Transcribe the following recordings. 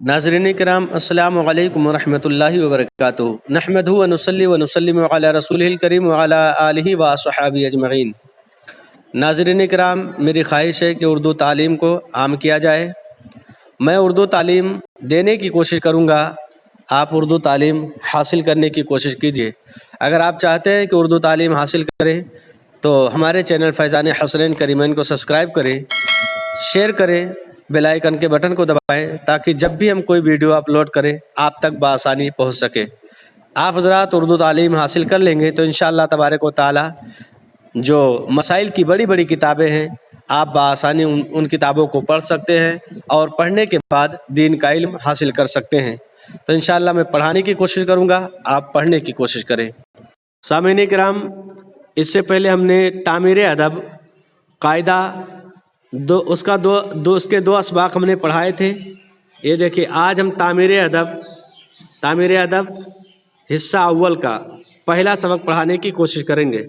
ناظرین کرام السلام علیکم ورحمۃ اللہ وبرکاتہ نحمدہ ونصلی ونسلم علی رسولہ الکریم وعلی آلہ وصحبہ اجمعین۔ ناظرین کرام، میری خواہش ہے کہ اردو تعلیم کو عام کیا جائے۔ میں اردو تعلیم دینے کی کوشش کروں گا، آپ اردو تعلیم حاصل کرنے کی کوشش کیجیے۔ اگر آپ چاہتے ہیں کہ اردو تعلیم حاصل کریں تو ہمارے چینل فیضان حسنین کریمین کو سبسکرائب کریں، شیئر کریں، بیل آئیکن کے بٹن کو دبائیں تاکہ جب بھی ہم کوئی ویڈیو اپلوڈ کریں آپ تک بآسانی پہنچ سکے۔ آپ حضرات اردو تعلیم حاصل کر لیں گے تو انشاءاللہ تبارک و تعالی جو مسائل کی بڑی بڑی کتابیں ہیں آپ بآسانی ان کتابوں کو پڑھ سکتے ہیں اور پڑھنے کے بعد دین کا علم حاصل کر سکتے ہیں۔ تو انشاءاللہ میں پڑھانے کی کوشش کروں گا، آپ پڑھنے کی کوشش کریں۔ سامعین کرام، اس سے پہلے ہم نے تعمیر ادب قاعدہ اس کے دو اسباق ہم نے پڑھائے تھے۔ یہ دیکھیں، آج ہم تعمیر ادب حصہ اول کا پہلا سبق پڑھانے کی کوشش کریں گے۔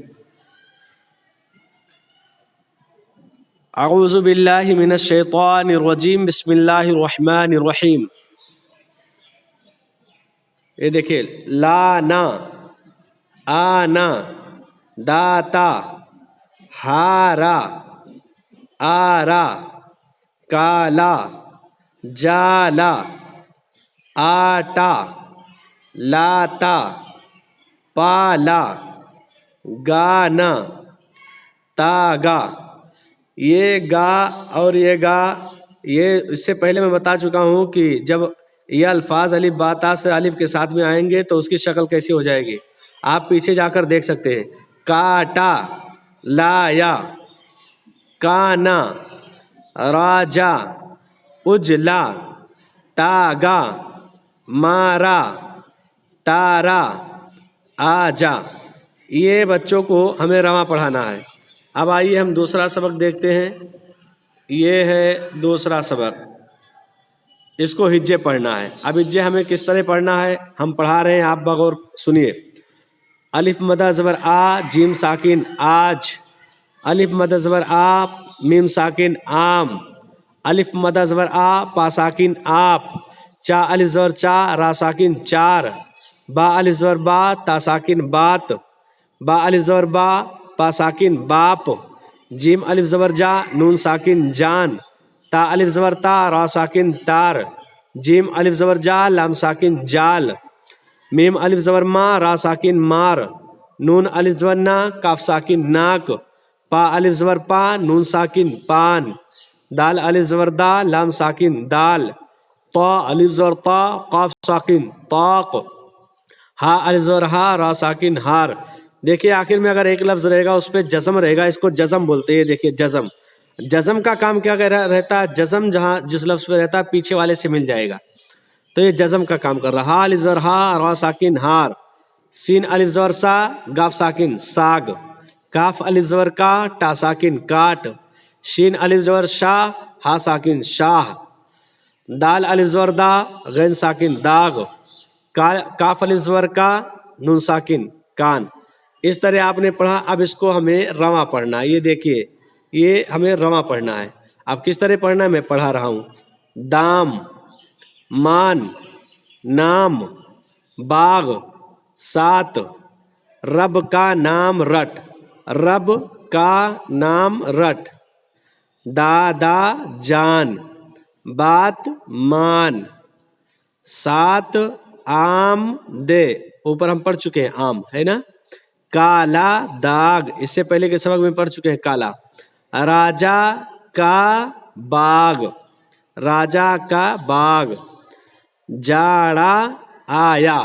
اعوذ باللہ من الشیطان الرجیم، بسم اللہ الرحمن الرحیم۔ یہ دیکھیں، لانا، آنا، داتا، ہارا، آرا، کالا، جالا، آٹا، لاتا، پالا، گانا، تاگا۔ یہ گا اور یہ گا، یہ اس سے پہلے میں بتا چکا ہوں کہ جب یہ الفاظ الف با تا سے الف کے ساتھ میں آئیں گے تو اس کی شکل کیسی ہو جائے گی، آپ پیچھے جا کر دیکھ سکتے ہیں۔ کاٹا، لایا، کانا، راجا، اجلا، تاگا، مارا، تارا، آجا۔ یہ بچوں کو ہمیں رواں پڑھانا ہے۔ اب آئیے ہم دوسرا سبق دیکھتے ہیں۔ یہ ہے دوسرا سبق، اس کو ہجے پڑھنا ہے۔ اب ہجے ہمیں کس طرح پڑھنا ہے ہم پڑھا رہے ہیں، آپ بغور سنیے۔ الف مدہ زبر آ، جیم ساکن آج، الف مدہ زبر آ، میم ساکن آم، الف مدہ زبر آ، پا ساکن آپ، چا الف زبر چا، را ساکن چار، با الف زبر با، تا ساکن بات، با الف زبر با، پا ساکن باپ، جیم الف زبر جا، نون ساکن جان، تا الف زبر تا، را ساکن تار، جیم الف زبر جا، لام ساکن جال، میم الف زبر ما، را ساکن مار، نون الف زبر نا، کاف ساکن ناک، پا الف زبر پا، نون ساکن پان، دال الف زبر دا، لام ساکن دال، طا الف زبر طا، قاف ساکن طاق، ہا الف زبر ہا، را ساکن ہار۔ دیکھیے آخر میں اگر ایک لفظ رہے گا اس پہ جزم رہے گا، اس کو جزم بولتے ہیں۔ دیکھیے جزم کا کام کیا رہتا ہے، جزم جہاں جس لفظ پہ رہتا ہے پیچھے والے سے مل جائے گا، تو یہ جزم کا کام کر رہا۔ ہا الف زبر ہا، را ساکن ہار، سین الف زبر سا، گاف ساکن ساگ، کاف الف زبر کا، ٹا ساکن کاٹ، شین الف زبر شاہ، ہا ساکن شاہ، دال الف زبر دا، غین ساکن داغ، کاف الف زبر کا، نون ساکن کان۔ اس طرح آپ نے پڑھا۔ اب اس کو ہمیں رواں پڑھنا ہے۔ یہ دیکھیے، یہ ہمیں رواں پڑھنا ہے۔ اب کس طرح پڑھنا ہے میں پڑھا رہا ہوں۔ دام، مان، نام، باغ، سات، رب کا نام رٹ، رب کا نام رٹ، دادا جان، بات مان، سات آم دے، اوپر ہم پڑھ چکے ہیں آم ہے نا، کالا داغ، اس سے پہلے کے سبق میں پڑھ چکے ہیں کالا، راجا کا باغ، راجا کا باغ، جاڑا آیا،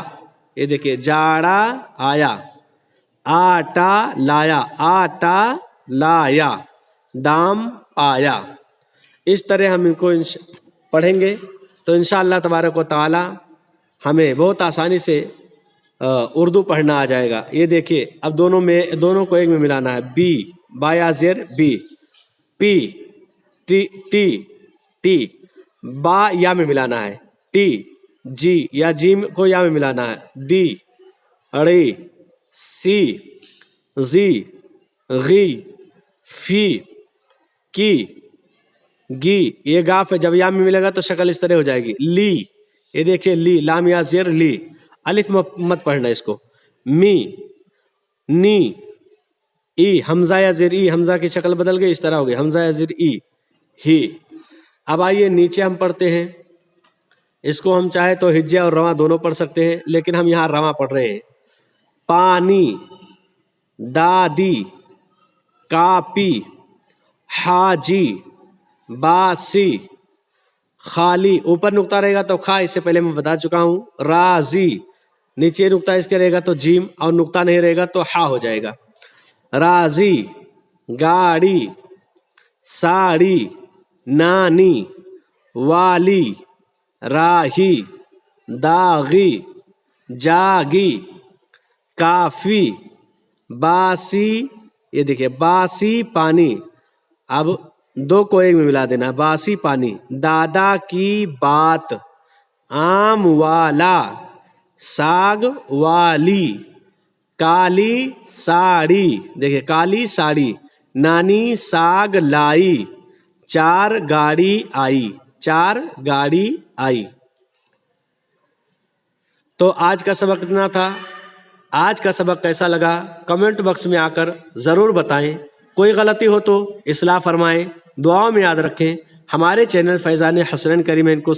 یہ دیکھیے جاڑا آیا، آٹا لایا، آٹا لایا، دام آیا۔ اس طرح ہم ان کو پڑھیں گے تو انشاءاللہ تبارک و تعالی ہمیں بہت آسانی سے اردو پڑھنا آ جائے گا۔ یہ دیکھیے اب دونوں کو ایک میں ملانا ہے۔ بی، با یا زیر بی، پی، ٹی، با یا میں ملانا ہے، ٹی، جی یا جیم کو یا میں ملانا ہے، دی، ڑی، سی، زی، غی، فی، کی، گی، یہ گاف ہے، جب یا میں ملے گا تو شکل اس طرح ہو جائے گی، لی، یہ دیکھیے لی، لام یا زیر لی، الف مت پڑھنا اس کو. می، نی، ای، حمزہ یا زیر ای، حمزہ کی شکل بدل گئی، اس طرح ہو گئی حمزہ یا زیر ای، ہی. اب آئیے نیچے ہم پڑھتے ہیں، اس کو ہم چاہے تو ہجے اور رواں دونوں پڑھ سکتے ہیں، لیکن ہم یہاں رواں پڑھ رہے ہیں. پانی، دادی، کاپی، حاجی، باسی، خالی. اوپر نقطہ رہے گا تو کھا، اس سے پہلے میں بتا چکا ہوں. راضی، نیچے نقطہ اس کے رہے گا تو جیم، اور نقطہ نہیں رہے گا تو ہا ہو جائے گا. راضی، گاڑی، ساڑی، نانی، والی، راہی، داغی، جاگی، کافی، باسی. یہ دیکھیے باسی پانی، اب دو کو ایک میں ملا دینا، باسی پانی. دادا کی بات، آم والا، ساگ والی، کالی ساڑی. دیکھیے کالی ساڑی. نانی ساگ لائی، چار گاڑی آئی، چار گاڑی آئی. تو آج کا سبق اتنا تھا. آج کا سبق کیسا لگا کمنٹ باکس میں آ کر ضرور بتائیں. کوئی غلطی ہو تو اصلاح فرمائیں. دعاؤں میں یاد رکھیں. ہمارے چینل فیضان حسنین کریمین کو